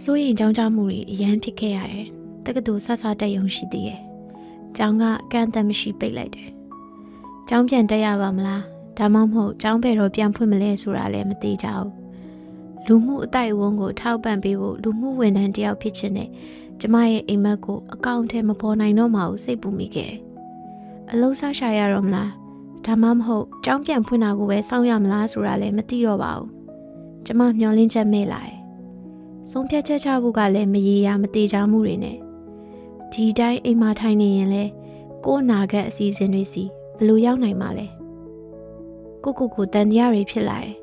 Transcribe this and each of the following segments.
စိုးရင်ကြောင်းကြမှုတွေအရန်ဖြစ်ခဲ့ရတယ်တက္ကသိုလ်ဆဆတက်ရုံရှိသေးတယ်ကျောင်းကအကန့်အသတ်မရှိပိတ်လိုက်တယ်ကျောင်းပြန်တက်ရပါမလားဒါမှမဟုတ်ကျောင်းဘယ်တော့ပြန်ဖွင့်မလဲဆိုတာလည်းမသိကြဘူးလူမှုအတိုက်အဝန်းကိုထောက်ပံ့ပေးဖို့လူမှုဝန်ထမ်းတယောက်ဖြစ်ချင်တဲ့ကျမရဲ့အိမ်မက်ကိုအကောင့်ထဲမပေါ်နိုင်တော့မှကိုစိတ်ပူမိခဲ့တယ်အလုံးစားရှာရတော့မလားဒါမှမဟုတ်ကျောင်းပြန်ဖွင့်တာကိုပဲစောင့်ရမလားဆိုတာလည်းမသိတော့ပါဘူးကျမမျှော်လင့်ချက်မဲ့လာတယ်ဆုံးဖြတ်ချက်ချဖို့ကလည်းမရေရာမတေချာမှုတွေနဲ့ဒီတိုင်းအိမ်မှာထိုင်နေရင်လဲကိုယ့်အနာဂတ်အစီအစဉ်တွေစီဘယ်လိုရောက်နိုင်မှာလဲကိုတန်တရားတွေဖြစ်လာတယ်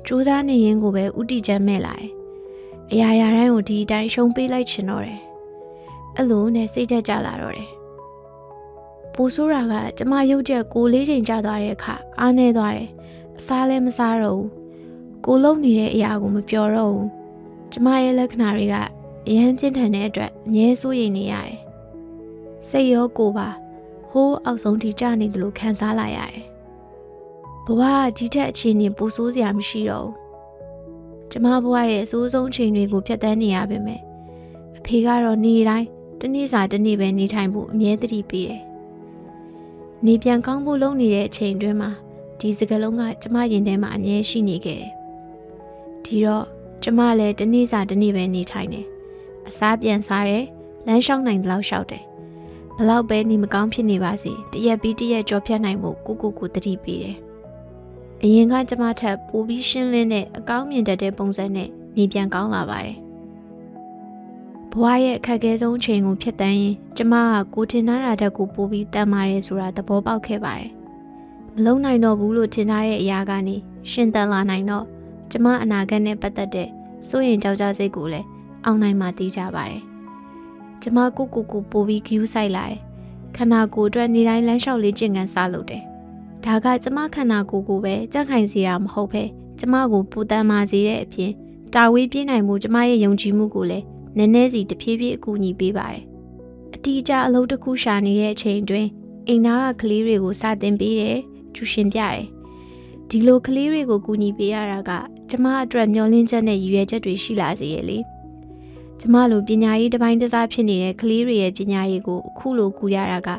ကြိုးစားနေရင်ကိုပဲဥတီချက်မဲ့လာတယ်အရာရာတိုင်းကိုဒီတိုင်းရှုံးပေးလိုက်ချင်တော့တယ်အဲ့လိုနဲ့စိတ်သက်ကြလာတော့တယ်ပိုဆိုးတာကကျမရုပ်ချက်ကိုလေးချိန်ကြာသွားတဲ့အခါအားနေသွားတယ်အစားလည်းမစားတော့ဘူးကိုလုံနေတဲ့အရာကိုမပြောတော့ဘူးကျမရဲ့လက္ခဏာတွေကအရန်ပြင်းထန်တဲ့အတွက်အမြဲစိုးရိမ်နေရတယ်စိတ်ရောကိုယ်ပါဟိုးအောက်ဆုံးထိကျနေတယ်လို့ခံစားလာရတယ်ဘဝကဒီထက်အခြေအနေပိုဆိုးစရာမရှိတော့ဘူးကျမဘဝရဲ့အဆိုးဆုံးအချိန်တွေကိုဖြတ်သန်းနေရပါမယ်အဖေကတော့နေ့တိုင်းတစ်နေ့စာတစ်နေ့ပဲနေထိုင်ဖို့အမြဲတတိပေးတယ်နေပြန်ကောင်းဖို့လုပ်နေတဲ့အချိန်တွင်းမှာဒီစကားလုံးကကျမရင်ထဲမှာအမြဲရှိနေခဲ့တယ်ဒီတော့ကျမလည်းတစ်နေ့စာတစ်နေ့ပဲနေထိုင်တယ်အစားပြန်စားတယ်လမ်းလျှောက်နိုင်တဲ့လောက်လျှောက်တယ်ဘလောက်ပဲနေမကောင်းဖြစ်နေပါစေတရက်ပြီးတရက်ကြော်ဖြတ်နိုင်ဖို့ကိုတတိပေးတယ်အရင်ကကျမထက်ပိုပြီးရှင်းလင်းတဲ့အကောင်းမြင်တတ်တဲ့ပုံစံနဲ့နေပြန်ကောင်းလာပါတယ်ဘဝရဲ့အခက်အခဲဆုံးအချိန်ကိုဖြတ်တန်းရင်ကျမကကိုထင်ထားတာတက်ကိုပိုပြီးတန်မာတယ်ဆိုတာသဘောပေါက်ခဲ့ပါတယ်မလုံနိုင်တော့ဘူးလို့ထင်ထားတဲ့အရာကနေရှင်သန်လာနိုင်တော့ကျမအနာဂတ်နဲ့ပတ်သက်တဲ့စိုးရင်ကြောက်ကြစိတ်ကိုလည်းအောင်နိုင်မှသိကြပါတယ်ကျမကိုပိုပြီးဂယူးဆိုင်လာတယ်ခန္ဓာကိုယ်အတွက်နေတိုင်းလမ်းလျှောက်လေးကျင့်ကန်စားလုပ်တယ်ဒါကကျမခန္ဓာကိုယ်ကိုပဲကြန့်ခိုင်စေတာမဟုတ်ပဲကျမကိုပူတမ်းမာစေတဲ့အပြင်တာဝေးပြေးနိုင်မှုကျမရဲ့ယုံကြည်မှုကိုလည်းနည်းနည်းစီတဖြည်းဖြည်းအကူအညီပေးပါတယ်အတီးအကျအလုပ်တစ်ခုရှာနေတဲ့အချိန်တွင်အိမ်သားကကလေးတွေကိုစာသင်ပေးတယ်ကျူရှင်ပြတယ်ဒီလိုကလေးတွေကိုကူညီပေးရတာကကျမအတွက်မျှော်လင့်ချက်နဲ့ရည်ရွယ်ချက်တွေရှိလာစေရဲ့လေကျမလိုပညာရေးတစ်ပိုင်းတစ်စားဖြစ်နေတဲ့ကလေးတွေရဲ့ပညာရေးကိုအခုလိုကူရတာက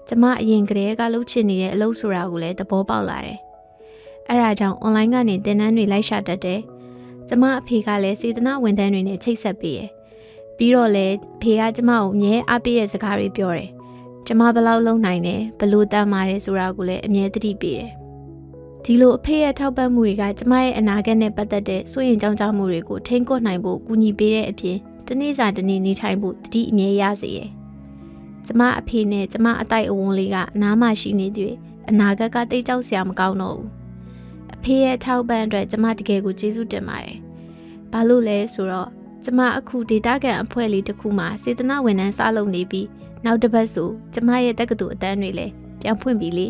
ကျမအရင်ကတည်းကလှုပ်ချင်နေတဲ့အလုပ်ဆိုတာကိုလည်းသဘောပေါက်လာတယ်အဲ့ဒါကြောင့် online ကနေသင်တန်းတွေလိုက်ရှာတတ်တယ်ကျမအဖေကလည်းစေတနာဝန်ထမ်းတွေနဲ့ချိတ်ဆက်ပေးတယ်ပြီးတော့လည်းအဖေကကျမကိုအမြဲအားပေးတဲ့စကားတွေပြောတယ်ကျမဘယ်လောက်လုပ်နိုင်တယ်ဘယ်လိုတမ်းမာတယ်ဆိုတာကိုလည်းအမြဲသတိပေးတယ်ဒီလိုအဖေရဲ့ထောက်ပံ့မှုတွေကကျမရဲ့အနာဂတ်နဲ့ပတ်သက်တဲ့စိုးရင်ကြောင်းကြမှုတွေကိုထိန်းကွပ်နိုင်ဖို့ကူညီပေးတဲ့အပြင်တနေ့စာတစ်နေ့နေထိုင်ဖို့တတိအမြဲရစေရယ်ကျမအဖေနဲ့ကျမအတိုက်အဝန်းလေးကအနားမှာရှိနေသေးအနာဂတ်ကတိတ်ကြောက်စရာမကောင်းတော့ဘူးအဖေရဲ့ထောက်ပံ့အတွက်ကျမတကယ်ကိုကျေးဇူးတင်ပါတယ်ဘာလို့လဲဆိုတော့ကျမအခုဒေတာကန်အဖွဲ့လေးတစ်ခုမှာစေတနာဝန်ထမ်းစားလုပ်နေပြီးနောက်တစ်ပတ်ဆိုကျမရဲ့တက္ကသိုလ်အတန်းတွေလည်းပြန်ဖွင့်ပြီလေ